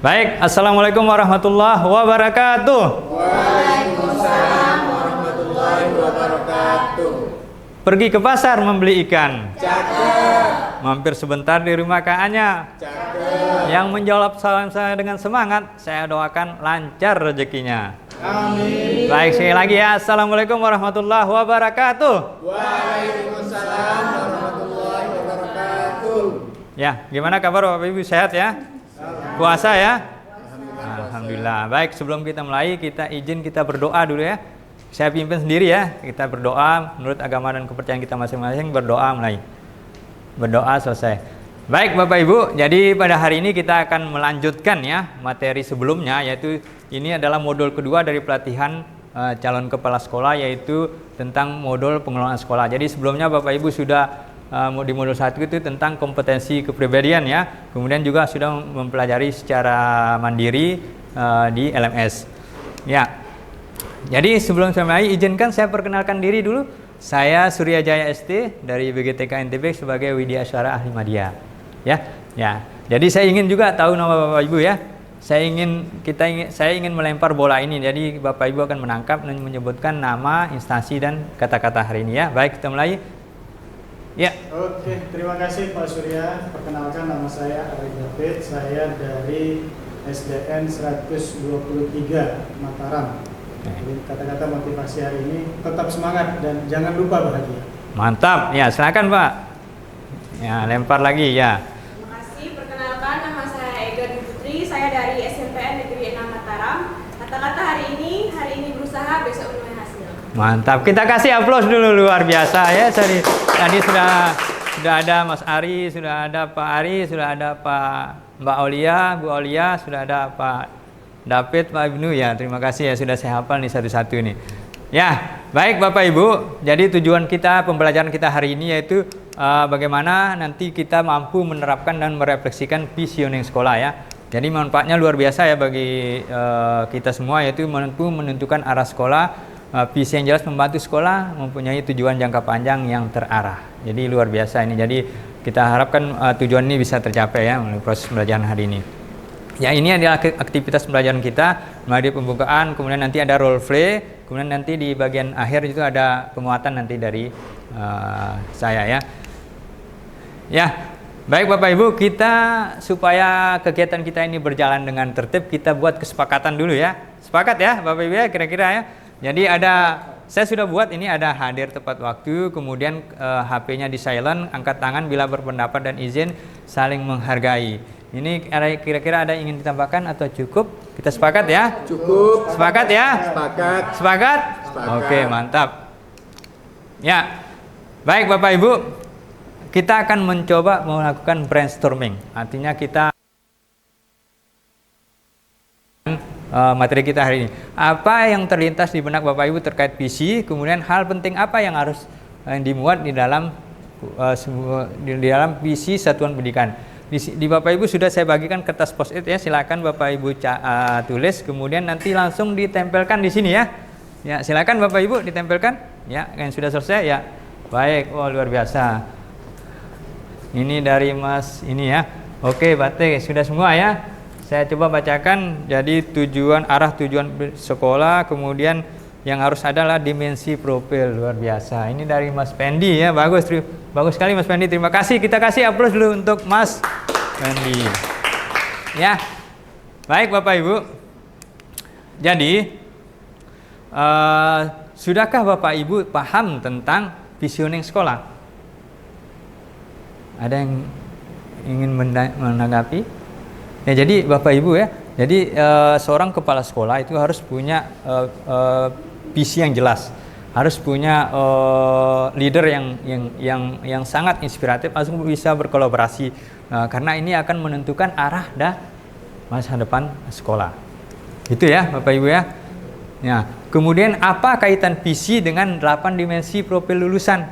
Baik, Assalamualaikum warahmatullahi wabarakatuh. Waalaikumsalam warahmatullahi wabarakatuh. Pergi ke pasar membeli ikan. Cakep. Mampir sebentar di rumah Kak Anya. Cakep. Yang menjawab salam saya dengan semangat, saya doakan lancar rezekinya. Amin. Baik, sekali lagi ya. Assalamualaikum warahmatullahi wabarakatuh. Waalaikumsalam warahmatullahi wabarakatuh. Ya, gimana kabar Bapak Ibu, sehat ya? Puasa ya? Alhamdulillah. Baik, sebelum kita mulai, kita berdoa dulu ya. Saya pimpin sendiri ya. Kita berdoa menurut agama dan kepercayaan kita masing-masing, berdoa mulai. Berdoa selesai. Baik Bapak Ibu, jadi pada hari ini kita akan melanjutkan ya materi sebelumnya, yaitu ini adalah modul kedua dari pelatihan calon kepala sekolah, yaitu tentang modul pengelolaan sekolah. Jadi sebelumnya Bapak Ibu sudah di modul 1 itu tentang kompetensi kepribadian ya. Kemudian juga sudah mempelajari secara mandiri di LMS. Ya. Jadi sebelum saya mulai, izinkan saya perkenalkan diri dulu. Saya Surya Jaya ST dari BGTK NTB sebagai Widya Asyara Ahli Madya. Ya. Ya. Jadi saya ingin juga tahu nama Bapak Ibu ya. Saya ingin melempar bola ini. Jadi Bapak Ibu akan menangkap dan menyebutkan nama, instansi dan kata-kata hari ini ya. Baik, kita mulai. Ya. Oke, terima kasih Pak Surya. Perkenalkan, nama saya Ari David. Saya dari SDN 123 Mataram. Jadi kata-kata motivasi hari ini, tetap semangat dan jangan lupa bahagia. Mantap. Ya, silakan Pak. Ya, lempar lagi ya. Terima kasih. Perkenalkan, nama saya Ega Dwi Putri. Saya dari SMPN Negeri 6 Mataram. Kata-kata hari ini berusaha, besok menuai hasil. Mantap. Kita kasih aplaus dulu, luar biasa ya. Tadi sudah ada Mas Ari, sudah ada Pak Ari, sudah ada Mbak Aulia, Bu Aulia, sudah ada Pak David, Pak Ibnu ya. Terima kasih ya, sudah saya hafal nih satu-satu nih. Ya, baik Bapak Ibu. Jadi tujuan kita, pembelajaran kita hari ini yaitu bagaimana nanti kita mampu menerapkan dan merefleksikan visioning sekolah ya. Jadi manfaatnya luar biasa ya bagi kita semua, yaitu mampu menentukan arah sekolah. Visi yang jelas membantu sekolah mempunyai tujuan jangka panjang yang terarah. Jadi luar biasa ini. Jadi kita harapkan tujuan ini bisa tercapai ya melalui proses pembelajaran hari ini. Ya, ini adalah aktivitas pembelajaran kita mulai pembukaan, kemudian nanti ada role play, kemudian nanti di bagian akhir itu ada penguatan nanti dari saya ya. Ya, baik Bapak Ibu, kita supaya kegiatan kita ini berjalan dengan tertib, kita buat kesepakatan dulu ya. Sepakat ya Bapak Ibu ya, kira-kira ya. Jadi saya sudah buat ini, ada hadir tepat waktu, kemudian HP-nya di silent, angkat tangan bila berpendapat dan izin, saling menghargai. Ini kira-kira ada ingin ditambahkan atau cukup? Kita sepakat ya? Cukup. Sepakat ya? Sepakat. Sepakat? Sepakat. Oke, mantap. Ya, baik Bapak Ibu, kita akan mencoba melakukan brainstorming. Artinya kita materi kita hari ini. Apa yang terlintas di benak Bapak Ibu terkait visi, kemudian hal penting apa yang harus dimuat di dalam visi satuan pendidikan. Di Bapak Ibu sudah saya bagikan kertas post-it ya, silakan Bapak Ibu tulis, kemudian nanti langsung ditempelkan di sini ya. Ya, silakan Bapak Ibu ditempelkan. Ya, yang sudah selesai ya. Baik, oh luar biasa. Ini dari Mas ini ya. Oke, Batik sudah semua ya. Saya coba bacakan. Jadi arah tujuan sekolah, kemudian yang harus adalah dimensi profil, luar biasa. Ini dari Mas Pendi ya, bagus sekali Mas Pendi. Terima kasih. Kita kasih aplaus dulu untuk Mas Pendi. Ya, baik Bapak Ibu. Jadi sudahkah Bapak Ibu paham tentang visioning sekolah? Ada yang ingin menanggapi? Ya, jadi Bapak Ibu ya, jadi seorang kepala sekolah itu harus punya visi yang jelas, harus punya leader yang sangat inspiratif, harus bisa berkolaborasi, karena ini akan menentukan arah dan masa depan sekolah. Itu ya Bapak Ibu ya. Nah, kemudian apa kaitan visi dengan 8 dimensi profil lulusan?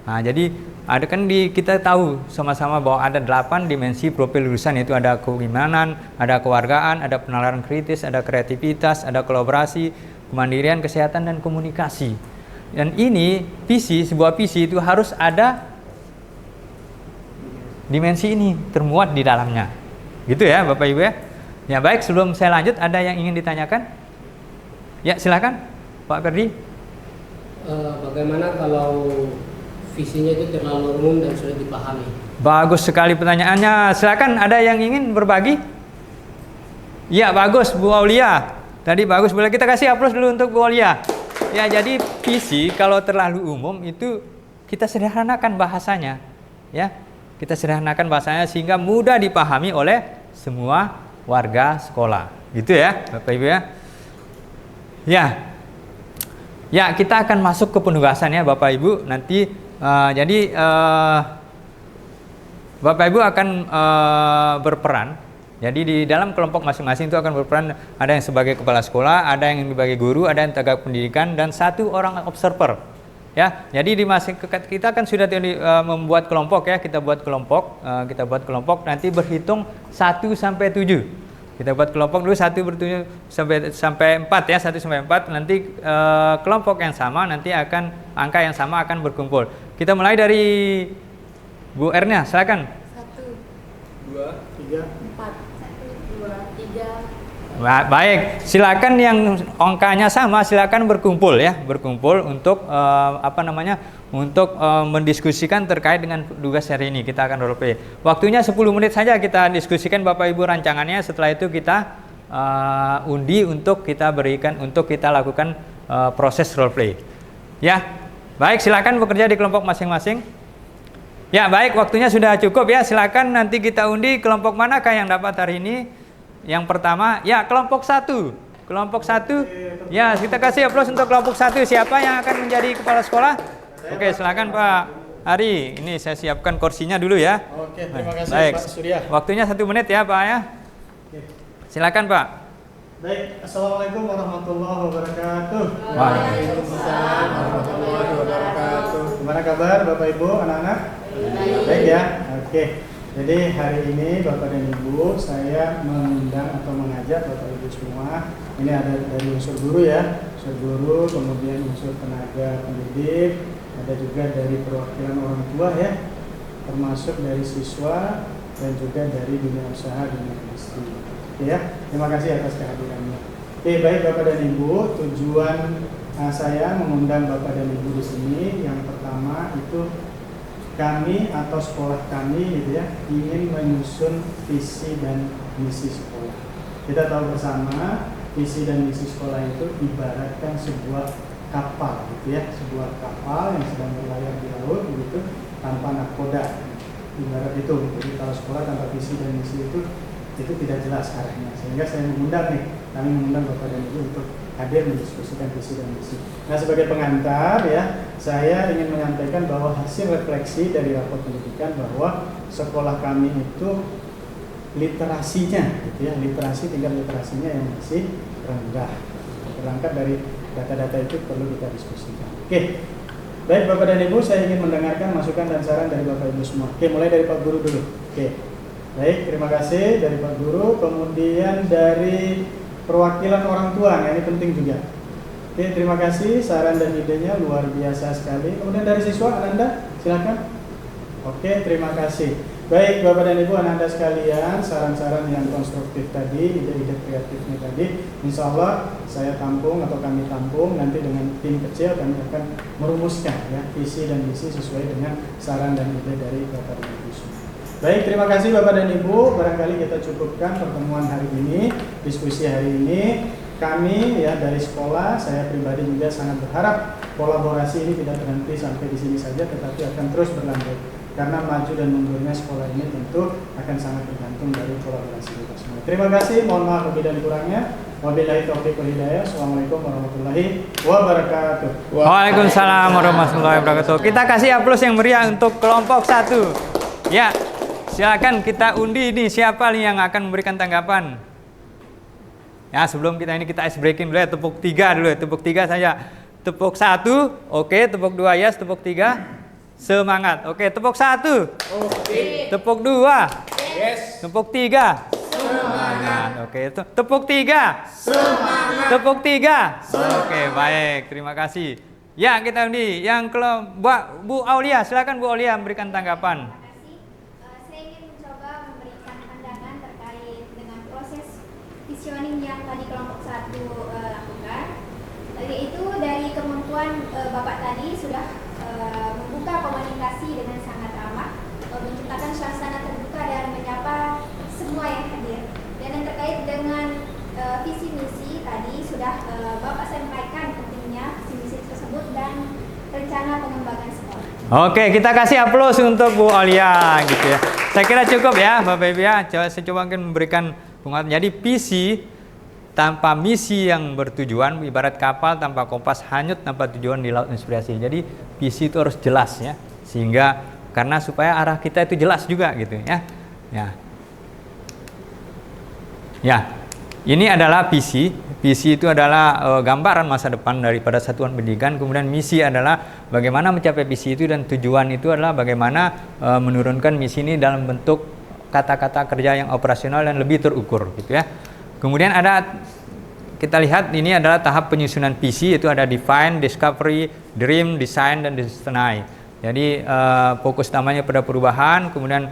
Nah, jadi ada kan kita tahu sama-sama bahwa ada 8 dimensi profil lulusan, yaitu ada keimanan, ada kewargaan, ada penalaran kritis, ada kreativitas, ada kolaborasi, kemandirian, kesehatan dan komunikasi. Dan ini sebuah visi itu harus ada dimensi ini termuat di dalamnya. Gitu ya Bapak Ibu ya. Ya baik, sebelum saya lanjut, ada yang ingin ditanyakan? Ya silakan, Pak Ferdi. Bagaimana kalau visinya itu terlalu umum dan sudah dipahami? Bagus sekali pertanyaannya. Silakan, ada yang ingin berbagi? Ya bagus, Bu Aulia. Tadi bagus, boleh kita kasih aplaus dulu untuk Bu Aulia. Ya, jadi visi kalau terlalu umum itu kita sederhanakan bahasanya, ya. Kita sederhanakan bahasanya sehingga mudah dipahami oleh semua warga sekolah. Gitu ya, Bapak Ibu ya. Ya, kita akan masuk ke penugasan ya, Bapak Ibu. Nanti Bapak Ibu akan berperan. Jadi di dalam kelompok masing-masing itu akan berperan, ada yang sebagai kepala sekolah, ada yang sebagai guru, ada yang tenaga pendidikan, dan satu orang observer. Ya, jadi di kita kan sudah membuat kelompok ya, kita buat kelompok, nanti berhitung 1 sampai 7. Kita buat kelompok dulu 1 bertujuh sampai 4 ya, 1 sampai 4. Nanti kelompok yang sama nanti akan angka yang sama akan berkumpul. Kita mulai dari Bu Ernia, silakan. 1, 2, 3. 4, 1, 2, 3. Baik, silakan yang angkanya sama silakan berkumpul ya, berkumpul untuk untuk mendiskusikan terkait dengan tugas hari ini. Kita akan role play. Waktunya 10 menit saja kita diskusikan Bapak Ibu rancangannya. Setelah itu kita undi untuk kita lakukan proses role play. Ya, baik, silakan bekerja di kelompok masing-masing. Ya, baik, waktunya sudah cukup ya. Silakan nanti kita undi kelompok manakah yang dapat hari ini. Yang pertama, ya kelompok 1. Kelompok 1. Ya, kita kasih aplaus untuk kelompok 1. Siapa yang akan menjadi kepala sekolah? Oke, silakan Pak Ari. Ini saya siapkan kursinya dulu ya. Oke, terima kasih Baik. Pak Surya. Waktunya 1 menit ya Pak ya. Silakan Pak. Baik, Assalamualaikum warahmatullahi wabarakatuh. Waalaikumsalam warahmatullahi wabarakatuh. Gimana kabar Bapak Ibu, anak-anak? Baik ya. Oke. Jadi hari ini Bapak dan Ibu saya mengundang atau mengajak Bapak Ibu semua. Ini ada dari unsur guru ya, unsur guru, kemudian unsur tenaga pendidik, ada juga dari perwakilan orang tua ya, termasuk dari siswa dan juga dari dunia usaha, dunia industri. Oke ya, terima kasih atas kehadirannya. Oke, baik Bapak dan Ibu, tujuan saya mengundang Bapak dan Ibu di sini yang pertama itu kami atau sekolah kami gitu ya ingin menyusun visi dan misi sekolah. Kita tahu bersama visi dan misi sekolah itu ibaratkan sebuah kapal gitu ya, sebuah kapal yang sedang berlayar di laut begitu tanpa nakoda. Ibarat itu. Jadi kalau sekolah tanpa visi dan misi itu tidak jelas arahnya. Sehingga saya kami mengundang Bapak dan Ibu untuk hadir mendiskusikan visi dan misi. Nah, sebagai pengantar ya, saya ingin menyampaikan bahwa hasil refleksi dari rapor pendidikan bahwa sekolah kami itu literasinya gitu ya, tingkat literasinya yang masih rendah. Berangkat dari data-data itu perlu kita diskusikan. Oke. Baik Bapak dan Ibu, saya ingin mendengarkan masukan dan saran dari Bapak Ibu semua. Oke, mulai dari Pak Guru dulu. Oke. Baik, terima kasih dari Pak Guru, kemudian dari perwakilan orang tua, ini penting juga. Oke, terima kasih saran dan idenya luar biasa sekali. Kemudian dari siswa, Ananda, silakan. Oke, terima kasih. Baik, Bapak dan Ibu, Ananda sekalian, saran-saran yang konstruktif tadi, ide-ide kreatifnya tadi, insya Allah saya tampung atau kami tampung nanti dengan tim kecil kami akan merumuskan ya visi dan misi sesuai dengan saran dan ide dari Bapak dan Ibu semua. Baik, terima kasih Bapak dan Ibu. Barangkali kita cukupkan pertemuan hari ini, diskusi hari ini. Kami ya dari sekolah, saya pribadi juga sangat berharap kolaborasi ini tidak berhenti sampai di sini saja, tetapi akan terus berlanjut. Karena maju dan mundurnya sekolah ini tentu akan sangat tergantung dari kolaborasi kita semua. Terima kasih, mohon maaf lebih dan kurangnya. Wabillahi taufiq wal hidayah. Assalamualaikum warahmatullahi wabarakatuh. Waalaikumsalam warahmatullahi wabarakatuh. Kita kasih aplaus yang meriah untuk kelompok 1. Ya. Silakan kita undi ini siapa yang akan memberikan tanggapan. Ya, sebelum kita ice breaking dulu ya, tepuk 3 dulu ya, tepuk 3 saja. Tepuk 1, oke, tepuk 2 yes, tepuk 3 semangat. Oke, tepuk 1. Oke. Tepuk 2. Yes. Tepuk 3. Semangat. Oke, tepuk 3. Semangat. Tepuk 3. Oke, baik, terima kasih. Ya, kita undi yang Bu Aulia, silakan Bu Aulia memberikan tanggapan. visioning yang tadi kelompok 1 lakukan, yaitu dari kemampuan Bapak tadi sudah membuka komunikasi dengan sangat ramah, menciptakan suasana terbuka dan menyapa semua yang hadir. Dan yang terkait dengan visi misi tadi sudah Bapak sampaikan pentingnya visi misi tersebut dan rencana pengembangan sekolah. Oke, kita kasih aplaus untuk Bu Aulia gitu ya. Saya kira cukup ya Bapak Ibu ya. Saya coba mungkin memberikan penguatan. Jadi visi tanpa misi yang bertujuan, ibarat kapal tanpa kompas hanyut tanpa tujuan di laut inspirasi. Jadi visi itu harus jelas ya, sehingga karena supaya arah kita itu jelas juga gitu ya. Ya, ini adalah visi. Visi itu adalah gambaran masa depan daripada satuan pendidikan. Kemudian misi adalah bagaimana mencapai visi itu, dan tujuan itu adalah bagaimana menurunkan misi ini dalam bentuk kata-kata kerja yang operasional dan lebih terukur gitu ya. Kemudian kita lihat ini adalah tahap penyusunan visi, itu ada define, discovery, dream, design, dan display. Jadi fokus utamanya pada perubahan, kemudian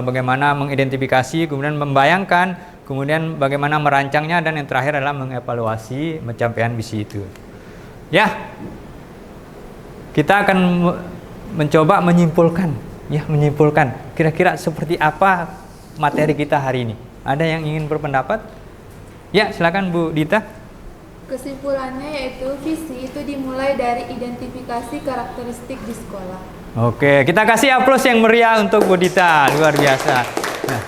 bagaimana mengidentifikasi, kemudian membayangkan, kemudian bagaimana merancangnya, dan yang terakhir adalah mengevaluasi pencapaian visi itu. Ya, kita akan mencoba menyimpulkan kira-kira seperti apa materi kita hari ini. Ada yang ingin berpendapat? Ya, silakan Bu Dita. Kesimpulannya yaitu visi itu dimulai dari identifikasi karakteristik di sekolah. Oke, kita kasih aplaus yang meriah untuk Bu Dita, luar biasa. Nah,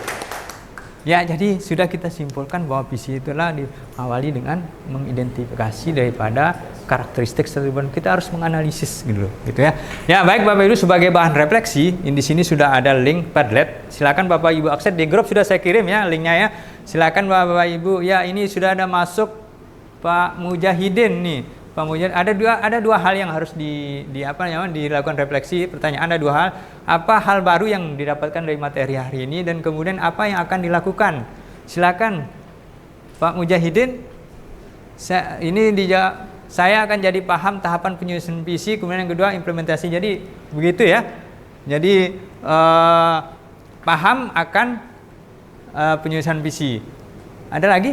ya, jadi sudah kita simpulkan bahwa visi itulah diawali dengan mengidentifikasi daripada karakteristik satuan. Kita harus menganalisis gitu ya. Ya, baik Bapak Ibu, sebagai bahan refleksi, di sini sudah ada link Padlet. Silakan Bapak Ibu akses, di grup sudah saya kirim ya linknya ya. Silakan Bapak Ibu. Ya, ini sudah ada masuk Pak Mujahidin nih. Pak Mujahidin, ada dua hal yang harus dilakukan refleksi. Pertanyaan, ada dua hal. Apa hal baru yang didapatkan dari materi hari ini, dan kemudian apa yang akan dilakukan? Silakan Pak Mujahidin. Saya akan jadi paham tahapan penyusunan visi, kemudian yang kedua implementasi. Jadi begitu ya. Jadi paham akan penyusunan visi. Ada lagi?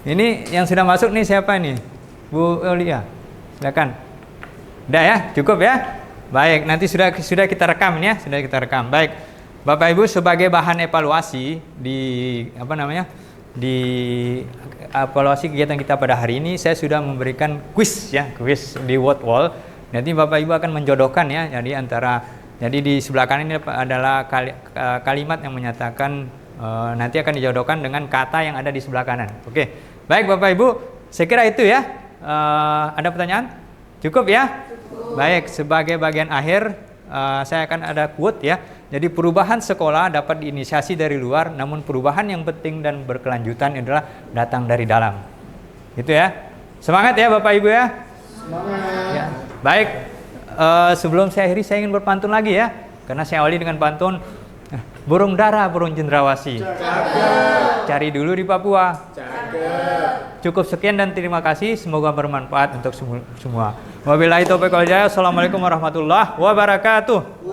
Ini yang sudah masuk nih siapa nih? Bu Aulia, silakan. Udah ya, cukup ya. Baik, nanti sudah kita rekam ya, sudah kita rekam. Baik, Bapak Ibu, sebagai bahan evaluasi di evaluasi kegiatan kita pada hari ini, saya sudah memberikan kuis di word wall. Nanti Bapak Ibu akan menjodohkan ya. Jadi di sebelah kanan ini adalah kalimat yang menyatakan nanti akan dijodohkan dengan kata yang ada di sebelah kanan. Oke, baik Bapak Ibu, saya kira itu ya. Ada pertanyaan? Cukup ya? Cukup. Baik, sebagai bagian akhir saya akan ada quote ya. Jadi perubahan sekolah dapat diinisiasi dari luar, namun perubahan yang penting dan berkelanjutan adalah datang dari dalam. Gitu ya. Semangat ya Bapak Ibu ya. Semangat. Ya. Baik, sebelum saya akhiri saya ingin berpantun lagi ya. Karena saya awali dengan pantun burung dara, burung cendrawasih. Cari dulu di Papua. Cukup sekian dan terima kasih. Semoga bermanfaat untuk semua. Wabillahi taufiq wal hidayah. Assalamualaikum warahmatullahi wabarakatuh.